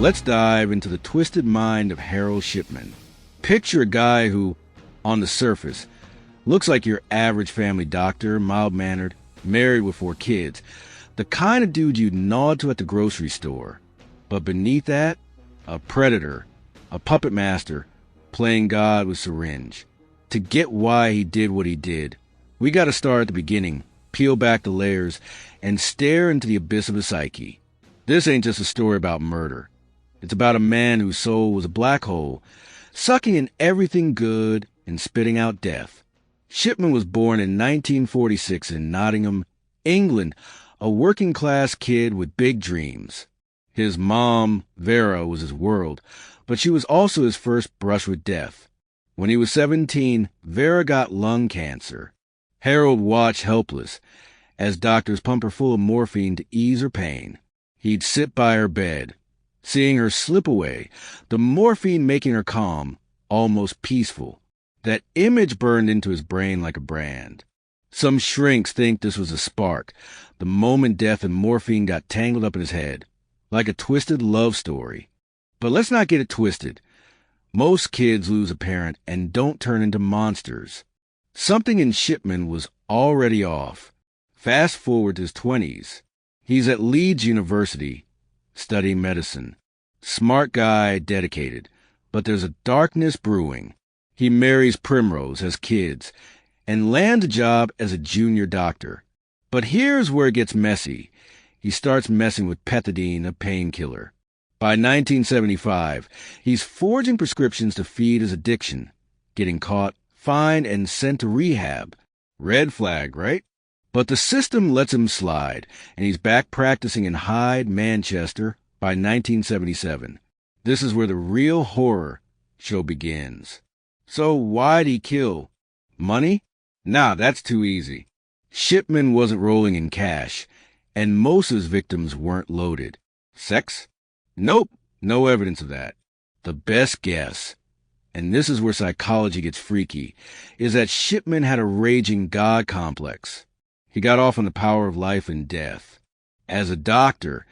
Let's dive into the twisted mind of Harold Shipman. Picture a guy who, on the surface, looks like your average family doctor, mild-mannered, married with 4 kids. The kind of dude you'd nod to at the grocery store. But beneath that, a predator, a puppet master, playing God with syringe. To get why he did what he did, we gotta start at the beginning, peel back the layers, and stare into the abyss of his psyche. This ain't just a story about murder. It's about a man whose soul was a black hole, sucking in everything good and spitting out death. Shipman was born in 1946 in Nottingham, England, a working-class kid with big dreams. His mom, Vera, was his world, but she was also his first brush with death. When he was 17, Vera got lung cancer. Harold watched helpless as doctors pumped her full of morphine to ease her pain. He'd sit by her bed, seeing her slip away, the morphine making her calm, almost peaceful. That image burned into his brain like a brand. Some shrinks think this was a spark, the moment death and morphine got tangled up in his head, like a twisted love story. But let's not get it twisted. Most kids lose a parent and don't turn into monsters. Something in Shipman was already off. Fast forward to his 20s. He's at Leeds University, studying medicine. Smart guy, dedicated. But there's a darkness brewing. He marries Primrose, has kids, and lands a job as a junior doctor. But here's where it gets messy. He starts messing with pethidine, a painkiller. By 1975, he's forging prescriptions to feed his addiction, getting caught, fined, and sent to rehab. Red flag, right? But the system lets him slide, and he's back practicing in Hyde, Manchester by 1977. This is where the real horror show begins. So why'd he kill? Money? Nah, that's too easy. Shipman wasn't rolling in cash, and most of his victims weren't loaded. Sex? Nope, no evidence of that. The best guess, and this is where psychology gets freaky, is that Shipman had a raging God complex. He got off on the power of life and death. As a doctor,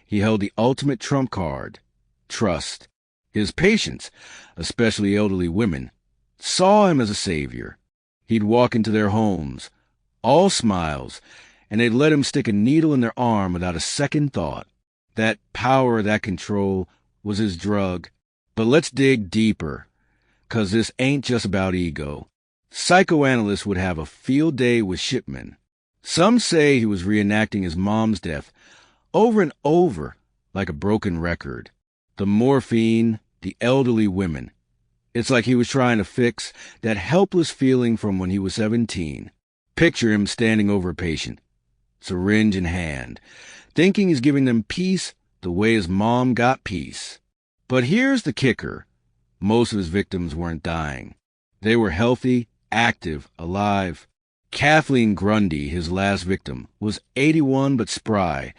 he held the ultimate trump card, trust. His patients, especially elderly women, saw him as a savior. He'd walk into their homes, all smiles, and they'd let him stick a needle in their arm without a second thought. That power, that control, was his drug. But let's dig deeper, 'cause this ain't just about ego. Psychoanalysts would have a field day with Shipman. Some say he was reenacting his mom's death over and over like a broken record. The morphine, the elderly women. It's like he was trying to fix that helpless feeling from when he was 17. Picture him standing over a patient, syringe in hand, thinking he's giving them peace the way his mom got peace. But here's the kicker. Most of his victims weren't dying. They were healthy, active, alive. Kathleen Grundy, his last victim, was 81 but spry,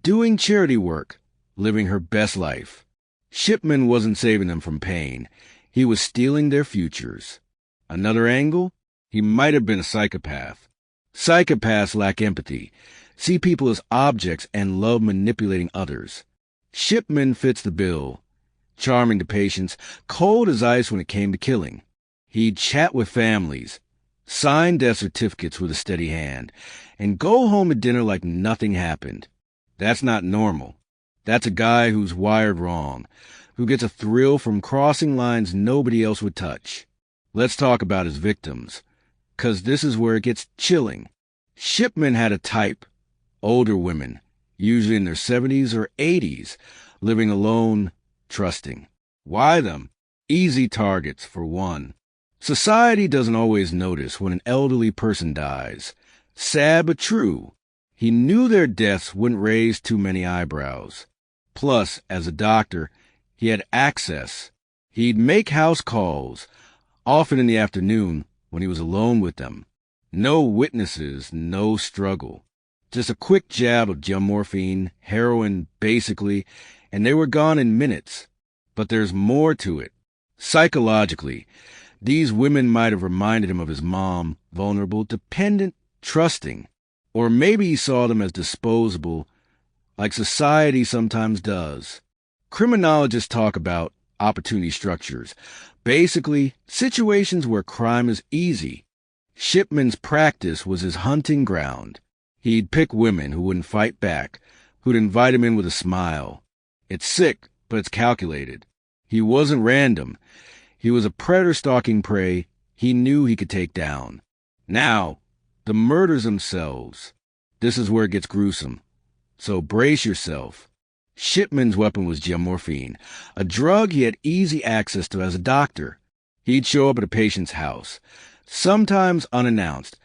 doing charity work, living her best life. Shipman wasn't saving them from pain. He was stealing their futures. Another angle? He might have been a psychopath. Psychopaths lack empathy, see people as objects, and love manipulating others. Shipman fits the bill. Charming to patients, cold as ice when it came to killing. He'd chat with families, sign death certificates with a steady hand, and go home at dinner like nothing happened. That's not normal. That's a guy who's wired wrong, who gets a thrill from crossing lines nobody else would touch. Let's talk about his victims, 'cause this is where it gets chilling. Shipman had a type, older women, usually in their 70s or 80s, living alone, trusting. Why them? Easy targets, for one. Society doesn't always notice when an elderly person dies. Sad but true. He knew their deaths wouldn't raise too many eyebrows. Plus, as a doctor, he had access. He'd make house calls, often in the afternoon when he was alone with them. No witnesses, no struggle. Just a quick jab of morphine, heroin, basically, and they were gone in minutes. But there's more to it. Psychologically, these women might have reminded him of his mom, vulnerable, dependent, trusting. Or maybe he saw them as disposable, like society sometimes does. Criminologists talk about opportunity structures, basically situations where crime is easy. Shipman's practice was his hunting ground. He'd pick women who wouldn't fight back, who'd invite him in with a smile. It's sick, but it's calculated. He wasn't random. He was a predator stalking prey he knew he could take down. Now, the murders themselves. This is where it gets gruesome. So brace yourself. Shipman's weapon was morphine, a drug he had easy access to as a doctor. He'd show up at a patient's house, sometimes unannounced,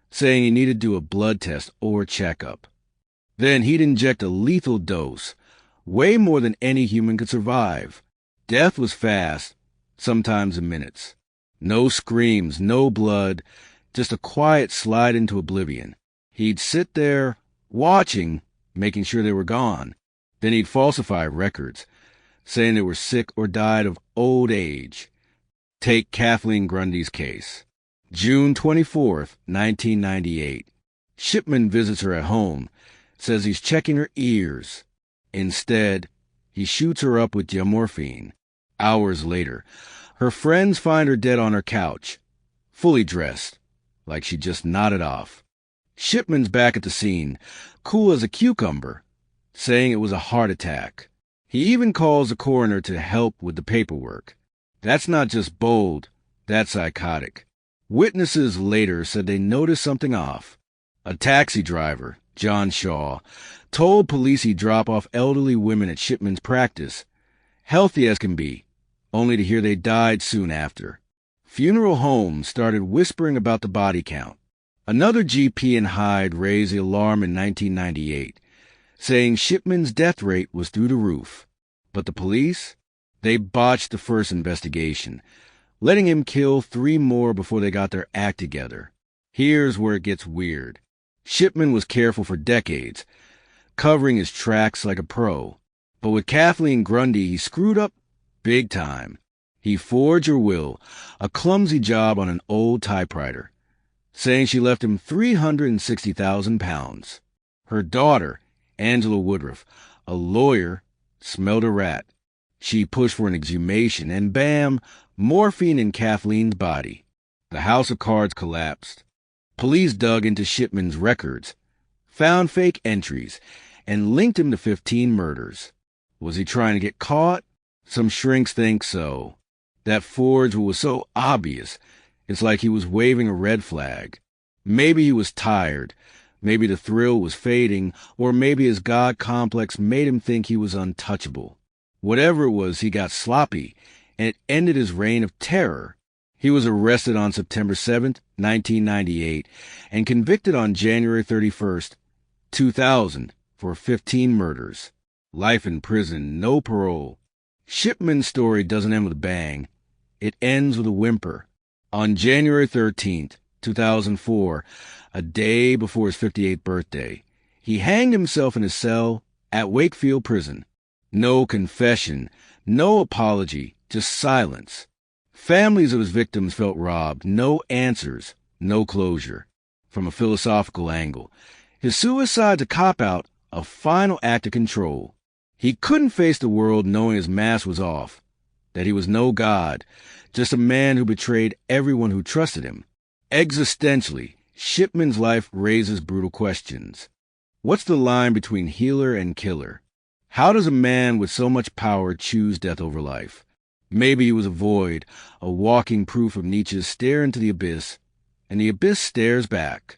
saying he needed to do a blood test or checkup. Then he'd inject a lethal dose, way more than any human could survive. Death was fast, sometimes in minutes. No screams, no blood, just a quiet slide into oblivion. He'd sit there, watching, making sure they were gone. Then he'd falsify records, saying they were sick or died of old age. Take Kathleen Grundy's case. June 24th, 1998. Shipman visits her at home, says he's checking her ears. Instead, he shoots her up with morphine. Hours later, her friends find her dead on her couch, fully dressed, like she just nodded off. Shipman's back at the scene, cool as a cucumber, saying it was a heart attack. He even calls the coroner to help with the paperwork. That's not just bold, that's psychotic. Witnesses later said they noticed something off. A taxi driver, John Shaw, told police he'd drop off elderly women at Shipman's practice, healthy as can be, only to hear they died soon after. Funeral homes started whispering about the body count. Another GP in Hyde raised the alarm in 1998, saying Shipman's death rate was through the roof. But the police? They botched the first investigation, letting him kill 3 more before they got their act together. Here's where it gets weird. Shipman was careful for decades, covering his tracks like a pro. But with Kathleen Grundy, he screwed up big time. He forged her will, a clumsy job on an old typewriter, saying she left him 360,000 pounds. Her daughter, Angela Woodruff, a lawyer, smelled a rat. She pushed for an exhumation, and bam, morphine in Kathleen's body. The house of cards collapsed. Police dug into Shipman's records, found fake entries, and linked him to 15 murders. Was he trying to get caught? Some shrinks think so. That forge was so obvious, it's like he was waving a red flag. Maybe he was tired. Maybe the thrill was fading, or maybe his God complex made him think he was untouchable. Whatever it was, he got sloppy, and it ended his reign of terror. He was arrested on September 7th, 1998, and convicted on January 31st, 2000, for 15 murders. Life in prison, no parole. Shipman's story doesn't end with a bang. It ends with a whimper. On January 13th, 2004, a day before his 58th birthday, he hanged himself in his cell at Wakefield Prison. No confession, no apology, just silence. Families of his victims felt robbed, no answers, no closure. From a philosophical angle, his suicide's a cop-out, a final act of control. He couldn't face the world knowing his mask was off, that he was no god, just a man who betrayed everyone who trusted him. Existentially, Shipman's life raises brutal questions. What's the line between healer and killer? How does a man with so much power choose death over life? Maybe he was a void, a walking proof of Nietzsche's stare into the abyss, and the abyss stares back.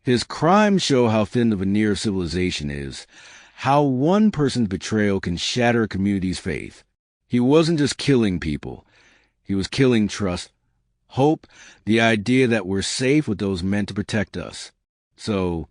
His crimes show how thin the veneer of civilization is, how one person's betrayal can shatter a community's faith. He wasn't just killing people. He was killing trust, hope, the idea that we're safe with those meant to protect us. So,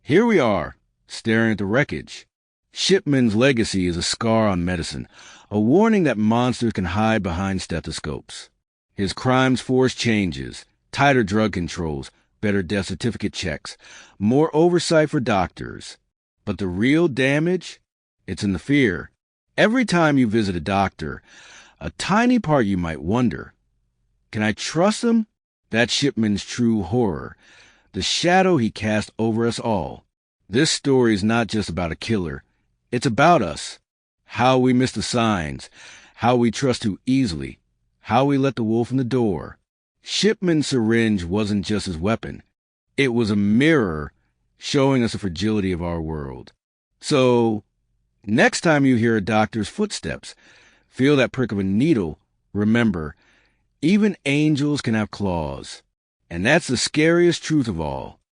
here we are, staring at the wreckage. Shipman's legacy is a scar on medicine, a warning that monsters can hide behind stethoscopes. His crimes forced changes, tighter drug controls, better death certificate checks, more oversight for doctors. But the real damage? It's in the fear. Every time you visit a doctor, a tiny part you might wonder, can I trust him? That's Shipman's true horror, the shadow he cast over us all. This story is not just about a killer. It's about us, how we miss the signs, how we trust too easily, how we let the wolf in the door. Shipman's syringe wasn't just his weapon. It was a mirror showing us the fragility of our world. So, next time you hear a doctor's footsteps, feel that prick of a needle, remember, even angels can have claws. And that's the scariest truth of all.